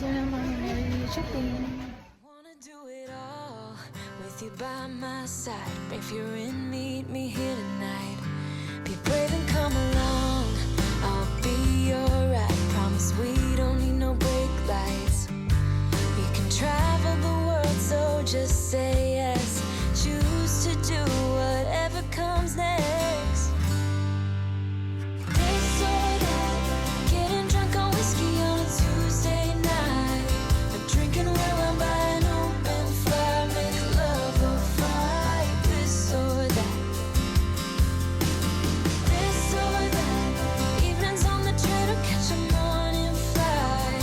Wanna do it all with you by my side. If you're in, meet me here tonight. Be brave and come along. I'll be your ride. Promise we don't need no brake lights. We can travel the world, so just say yes. Choose to do whatever comes next. This or that, getting drunk on whiskey on a Tuesday night, or drinking rum by an open fire, make love or fight. This or that. This or that, evenings on the train or catch a morning flight,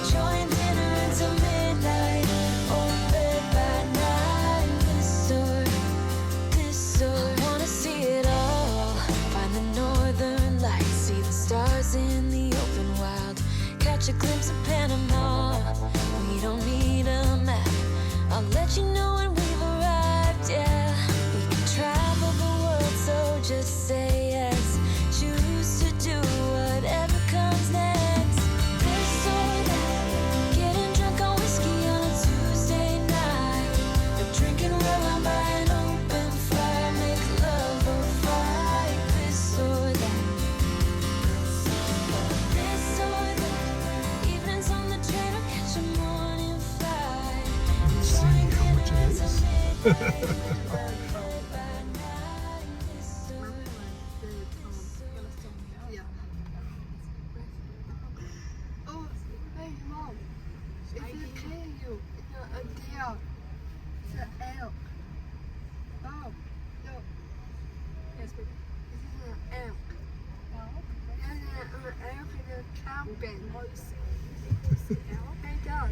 enjoying dinner until midnight, or bed by night. This or I wanna see it all. Find the northern lights, see the stars in the open wild, catch a glimpse of Panama. We don't need a map. I'll let you know when we've arrived. Yeah, we can travel the world, so just say yes. Choose to do whatever comes next. This or that, getting drunk on whiskey on a Tuesday night, or drinking rum by an open fire, make love or fight. This or that. This or that, evenings on the train or catch a morning flight, enjoying dinner until midnight. Oh, hey mom, is it clear you? A deer. It's an elk. Oh, look. Yes, baby. This is an elk. There's an elk in a cabin. Hey, dog.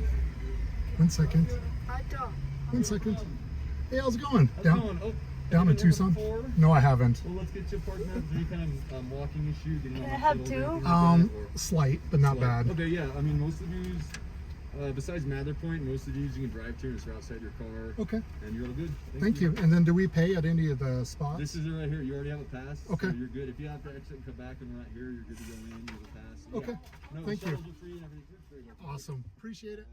1 second. Hi, dog. 1 second. Hey, how's it going? How's it going? Oh, Down in have you been here Tucson? before? No, I haven't. Well, let's get you a partner. Is there any kind of walking issue? Getting Can on I the have shoulder, two? anything like that, or- Slight, but not bad. Okay, yeah. I mean, most of these, besides Mather Point, most of these you can drive to and it's outside your car. Okay, And you're all good. thank you. And then do we pay at any of the spots? This is it right here. You already have a pass. Okay. So you're good. If you have to exit and come back and we're not here, you're good to go in. You have a pass. So, Okay. Yeah. No, Thank the you. shuttles are free and everything. It's very good. Awesome. Appreciate it.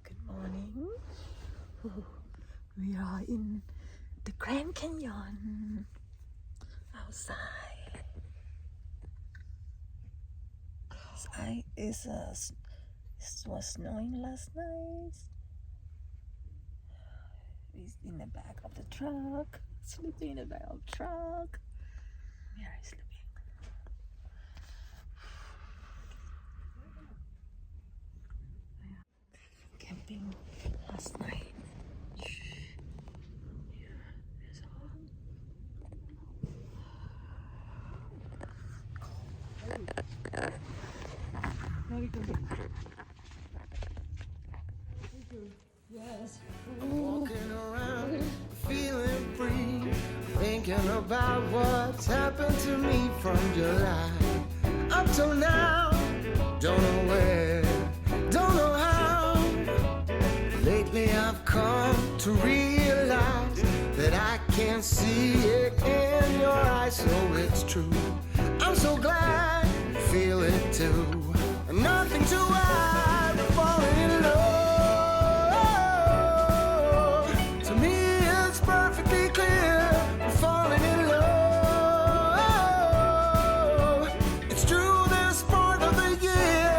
Good morning. We are in the Grand Canyon outside. It was snowing last night. He's in the back of the truck, sleeping in the back of the truck. Mary is sleeping. Camping last night. Yes. Walking around, feeling free, thinking about what's happened to me from July up till now. Don't know where, don't know how. Lately I've come to realize that I can't see it in your eyes, so it's true. I'm so glad you feel it too. Nothing to hide, but falling in love. To me it's perfectly clear, we're falling in love. It's true, this part of the year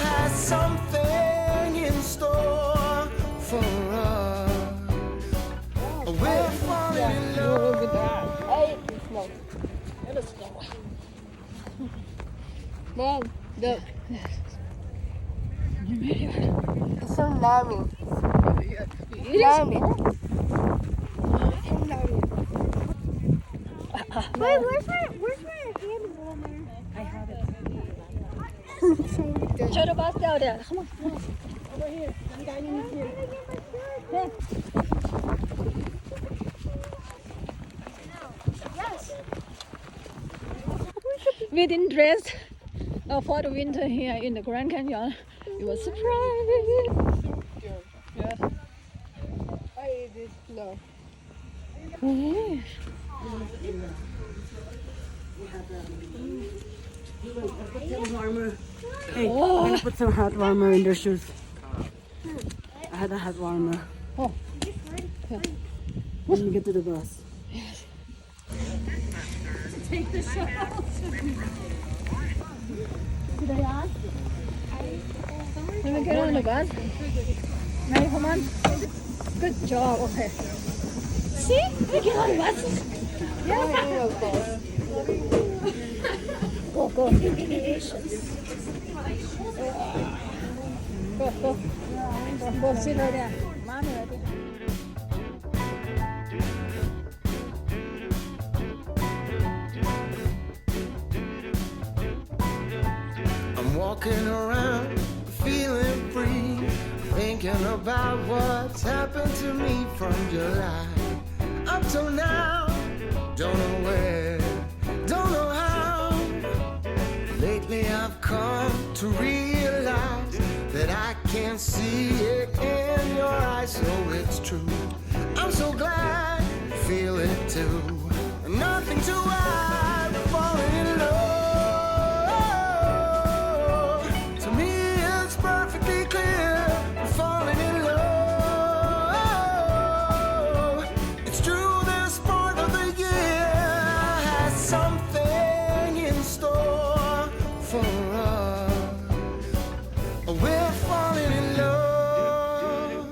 has something in store for us. We're falling in love. Mom, look. It's so yummy. Yummy. Wait, where's my hand warmer? I have it. Good. Show the bus down there. Come on. Over here. Some guy needs you. Hey. Yes. We didn't dress. for the winter here in the Grand Canyon. It was a surprise. So good. Yes. I ate this. No. Oh. Warmer. Hey, Oh. I'm gonna put some hot warmer in their shoes. I had a hot warmer. Oh. When you get to the bus. Take the shot. Did I ask? Let me get on the bus. Now come on. Good job. Okay. See? We get on the bus. Yeah. Go, go. Go, go. Go, sit right there. Mommy ready. I'm walking around feeling free, thinking about what's happened to me from July up till now. Don't know where, don't know how. Lately I've come to realize that I can see it in your eyes, so it's true. I'm so glad you feel it too. Nothing to hide, but falling in love. To me it's perfectly clear, we're falling in love. It's true, this part of the year has something in store for us. We're falling in love.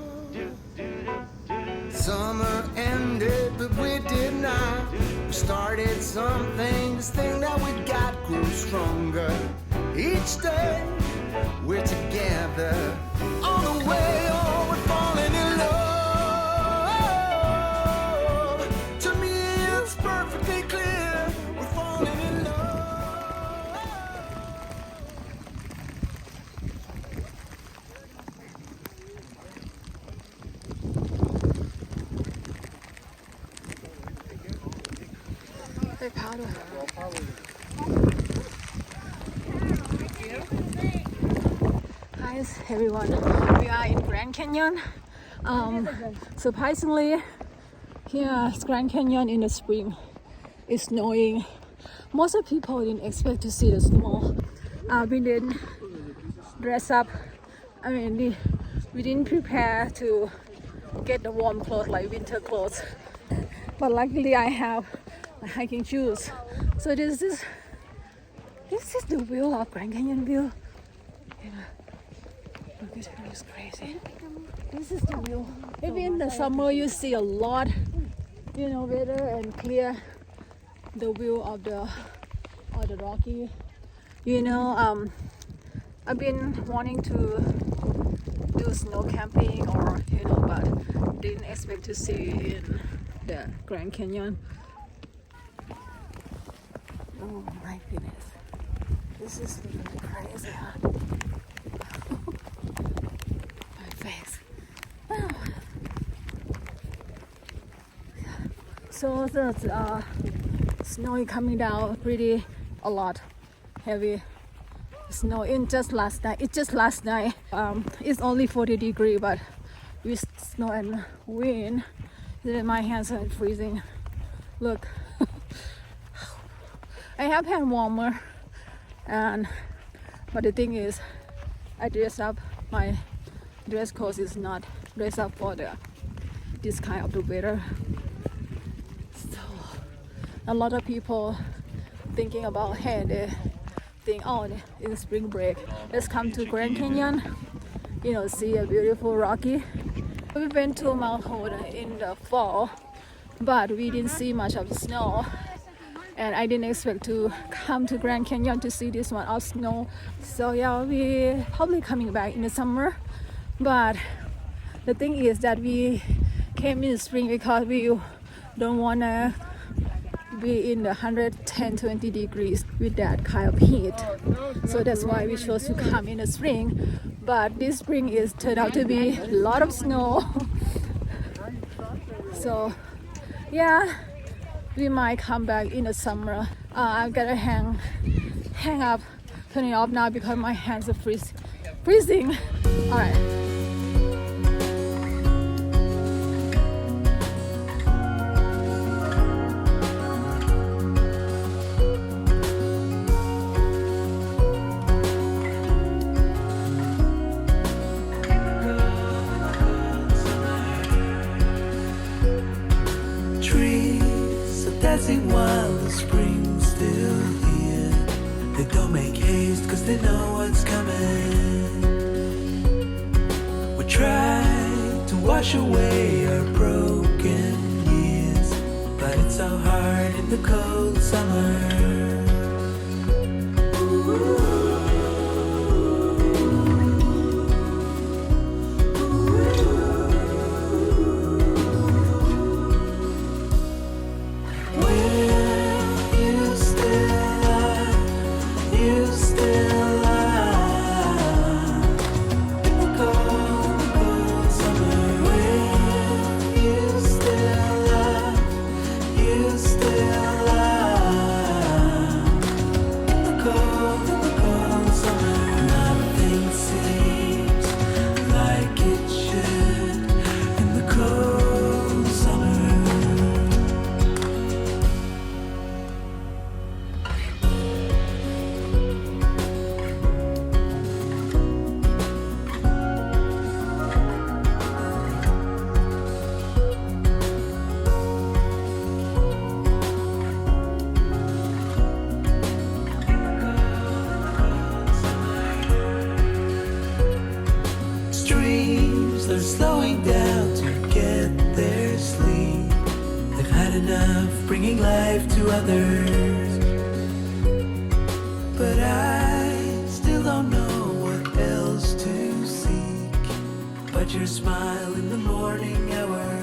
Summer ended, but we did not. We started something, this thing that we got grew stronger. Each day we're together, all the way, oh, we're falling in love. To me it's perfectly clear, we're falling in love. Hey, powder. Hi everyone, we are in Grand Canyon. Surprisingly, here is Grand Canyon in the spring. It's snowing. Most of people didn't expect to see the snow. We didn't dress up. I mean, we didn't prepare to get the warm clothes like winter clothes. But luckily, I have my hiking shoes. So this is the view of Grand Canyon view. You know, look at it, it's crazy. This is the view. Maybe in the summer you see a lot, you know, better and clear the view of the Rocky. You know, I've been wanting to do snow camping or but didn't expect to see in the Grand Canyon. Oh my goodness, this is really crazy, huh? My face. Oh. So the snow is coming down pretty a lot, heavy snow in just last night. It's only 40 degrees, but with snow and wind, then my hands are freezing. Look. I have hand warmer, but the thing is, I dress up. My dress code is not dress up for this kind of the weather. So a lot of people thinking about, hey, they think, oh, in spring break, let's come to Grand Canyon, see a beautiful Rocky. We went to Mount Hood in the fall, but we didn't see much of the snow. And I didn't expect to come to Grand Canyon to see this one of snow. So yeah, we probably coming back in the summer. But the thing is that we came in the spring because we don't want to be in the 110-20 degrees with that kind of heat. So that's why we chose to come in the spring. But this spring is turned out to be a lot of snow. So yeah, we might come back in the summer. I'm gonna hang up turn it off now because my hands are freezing. All right. Trees are dancing while the spring's still here. They don't make haste cause they know what's coming. We try to wash away our broken years, but it's so hard in the cold summer. They're slowing down to get their sleep. They've had enough bringing life to others. But I still don't know what else to seek but your smile in the morning hour.